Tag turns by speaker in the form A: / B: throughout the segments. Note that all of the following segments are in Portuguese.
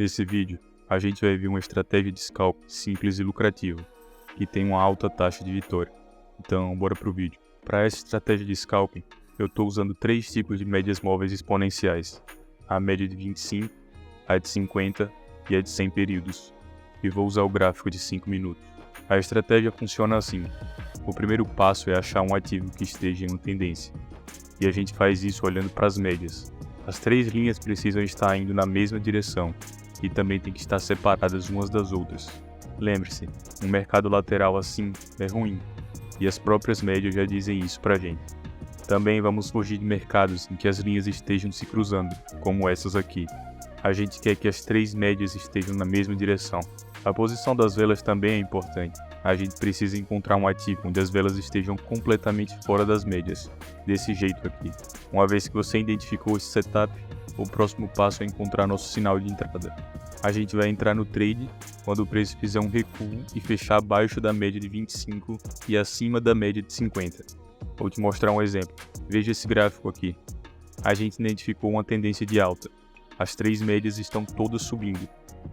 A: Nesse vídeo, a gente vai ver uma estratégia de scalp simples e lucrativa, que tem uma alta taxa de vitória. Então, bora pro vídeo. Para essa estratégia de scalping, eu estou usando 3 tipos de médias móveis exponenciais: a média de 25, a de 50 e a de 100 períodos. E vou usar o gráfico de 5 minutos. A estratégia funciona assim: o primeiro passo é achar um ativo que esteja em uma tendência, e a gente faz isso olhando para as médias. As 3 linhas precisam estar indo na mesma direção e também tem que estar separadas umas das outras. Lembre-se, um mercado lateral assim é ruim, e as próprias médias já dizem isso pra gente. Também vamos fugir de mercados em que as linhas estejam se cruzando, como essas aqui. A gente quer que as 3 médias estejam na mesma direção. A posição das velas também é importante. A gente precisa encontrar um ativo onde as velas estejam completamente fora das médias, desse jeito aqui. Uma vez que você identificou esse setup, o próximo passo é encontrar nosso sinal de entrada. A gente vai entrar no trade quando o preço fizer um recuo e fechar abaixo da média de 25 e acima da média de 50. Vou te mostrar um exemplo. Veja esse gráfico aqui. A gente identificou uma tendência de alta. As 3 médias estão todas subindo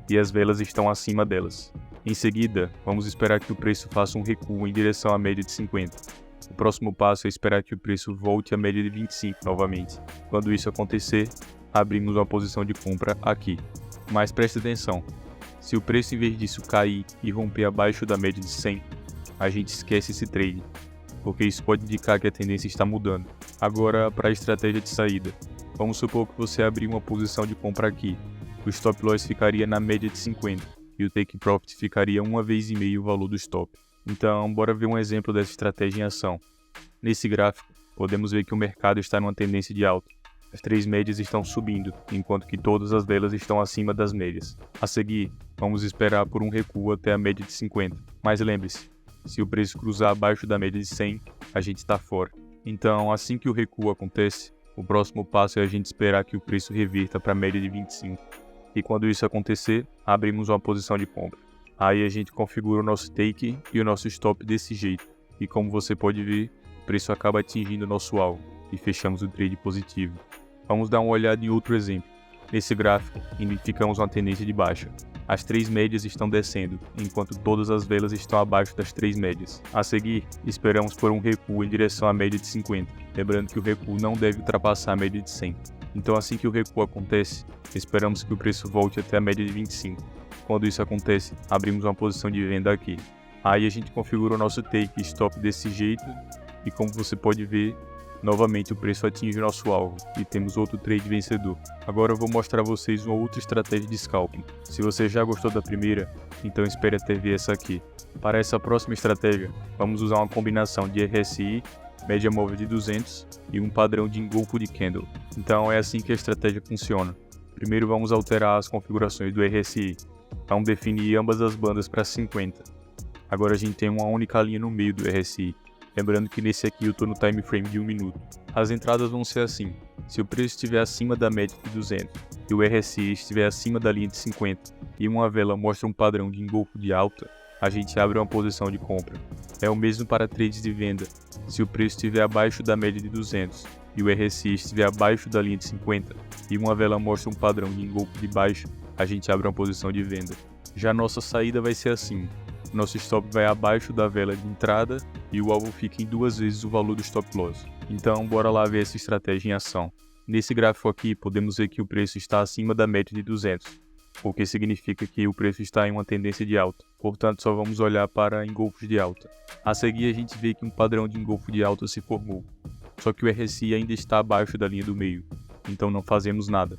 A: e as velas estão acima delas. Em seguida, vamos esperar que o preço faça um recuo em direção à média de 50. O próximo passo é esperar que o preço volte à média de 25 novamente. Quando isso acontecer, abrimos uma posição de compra aqui. Mas preste atenção, se o preço em vez disso cair e romper abaixo da média de 100, a gente esquece esse trade, porque isso pode indicar que a tendência está mudando. Agora, para a estratégia de saída, vamos supor que você abriu uma posição de compra aqui. O stop loss ficaria na média de 50 e o take profit ficaria 1,5 vezes o valor do stop. Então, bora ver um exemplo dessa estratégia em ação. Nesse gráfico, podemos ver que o mercado está numa tendência de alta. As 3 médias estão subindo, enquanto que todas as velas estão acima das médias. A seguir, vamos esperar por um recuo até a média de 50. Mas lembre-se, se o preço cruzar abaixo da média de 100, a gente está fora. Então, assim que o recuo acontece, o próximo passo é a gente esperar que o preço revirta para a média de 25. E quando isso acontecer, abrimos uma posição de compra. Aí a gente configura o nosso take e o nosso stop desse jeito. E como você pode ver, o preço acaba atingindo o nosso alvo e fechamos o trade positivo. Vamos dar uma olhada em outro exemplo. Nesse gráfico, identificamos uma tendência de baixa. As 3 médias estão descendo, enquanto todas as velas estão abaixo das 3 médias. A seguir, esperamos por um recuo em direção à média de 50, lembrando que o recuo não deve ultrapassar a média de 100. Então, assim que o recuo acontece, esperamos que o preço volte até a média de 25. Quando isso acontece, abrimos uma posição de venda aqui. Aí a gente configura o nosso take e stop desse jeito, e como você pode ver, novamente o preço atinge o nosso alvo e temos outro trade vencedor. Agora eu vou mostrar a vocês uma outra estratégia de scalping. Se você já gostou da primeira, então espere até ver essa aqui. Para essa próxima estratégia, vamos usar uma combinação de RSI, média móvel de 200 e um padrão de engolfo de candle. Então é assim que a estratégia funciona. Primeiro vamos alterar as configurações do RSI. Vamos definir ambas as bandas para 50. Agora a gente tem uma única linha no meio do RSI. Lembrando que nesse aqui eu estou no time frame de 1 minuto. As entradas vão ser assim: se o preço estiver acima da média de 200 e o RSI estiver acima da linha de 50 e uma vela mostra um padrão de engolfo de alta, a gente abre uma posição de compra. É o mesmo para trades de venda. Se o preço estiver abaixo da média de 200 e o RSI estiver abaixo da linha de 50 e uma vela mostra um padrão de engolfo de baixa, a gente abre uma posição de venda. Já nossa saída vai ser assim: nosso stop vai abaixo da vela de entrada e o alvo fica em 2 vezes o valor do stop loss. Então bora lá ver essa estratégia em ação. Nesse gráfico aqui podemos ver que o preço está acima da média de 200, o que significa que o preço está em uma tendência de alta. Portanto, só vamos olhar para engolfos de alta. A seguir a gente vê que um padrão de engolfo de alta se formou, só que o RSI ainda está abaixo da linha do meio, então não fazemos nada.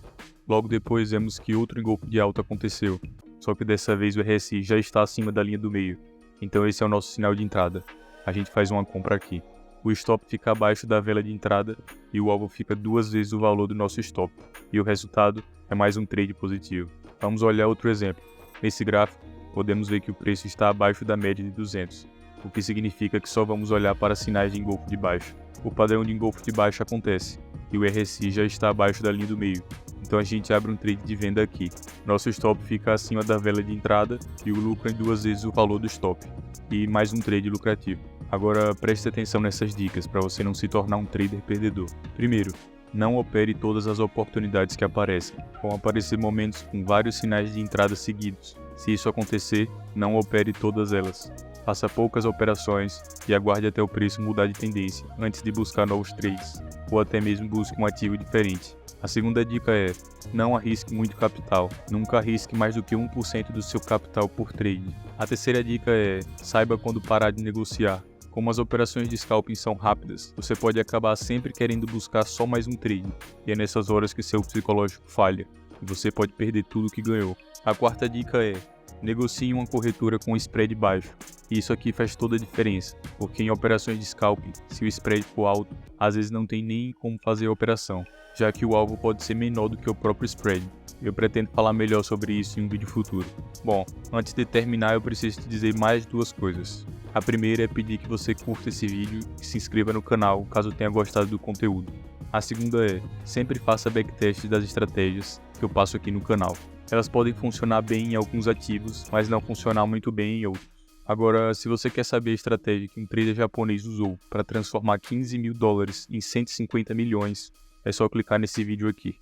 A: Logo depois vemos que outro engolfo de alta aconteceu, só que dessa vez o RSI já está acima da linha do meio, então esse é o nosso sinal de entrada. A gente faz uma compra aqui. O stop fica abaixo da vela de entrada e o alvo fica 2 vezes o valor do nosso stop, e o resultado é mais um trade positivo. Vamos olhar outro exemplo. Nesse gráfico, podemos ver que o preço está abaixo da média de 200, o que significa que só vamos olhar para sinais de engolfo de baixa. O padrão de engolfo de baixa acontece, e o RSI já está abaixo da linha do meio, então a gente abre um trade de venda aqui. Nosso stop fica acima da vela de entrada e o lucro em 2 vezes o valor do stop, e mais um trade lucrativo. Agora preste atenção nessas dicas para você não se tornar um trader perdedor. Primeiro, Não opere todas as oportunidades que aparecem. Vão aparecer momentos com vários sinais de entrada seguidos. Se isso acontecer, não opere todas elas. Faça poucas operações e aguarde até o preço mudar de tendência antes de buscar novos trades, ou até mesmo busque um ativo diferente. A segunda dica é: não arrisque muito capital. Nunca arrisque mais do que 1% do seu capital por trade. A terceira dica é: saiba quando parar de negociar. Como as operações de scalping são rápidas, você pode acabar sempre querendo buscar só mais um trade, e é nessas horas que seu psicológico falha, e você pode perder tudo que ganhou. A quarta dica é: negocie uma corretora com spread baixo. E isso aqui faz toda a diferença, porque em operações de scalping, se o spread for alto, às vezes não tem nem como fazer a operação, já que o alvo pode ser menor do que o próprio spread. Eu pretendo falar melhor sobre isso em um vídeo futuro. Bom, antes de terminar eu preciso te dizer mais duas coisas. A primeira é pedir que você curta esse vídeo e se inscreva no canal caso tenha gostado do conteúdo. A segunda é: sempre faça backtest das estratégias que eu passo aqui no canal. Elas podem funcionar bem em alguns ativos, mas não funcionar muito bem em outros. Agora, se você quer saber a estratégia que um trader japonês usou para transformar $15 mil em 150 milhões, é só clicar nesse vídeo aqui.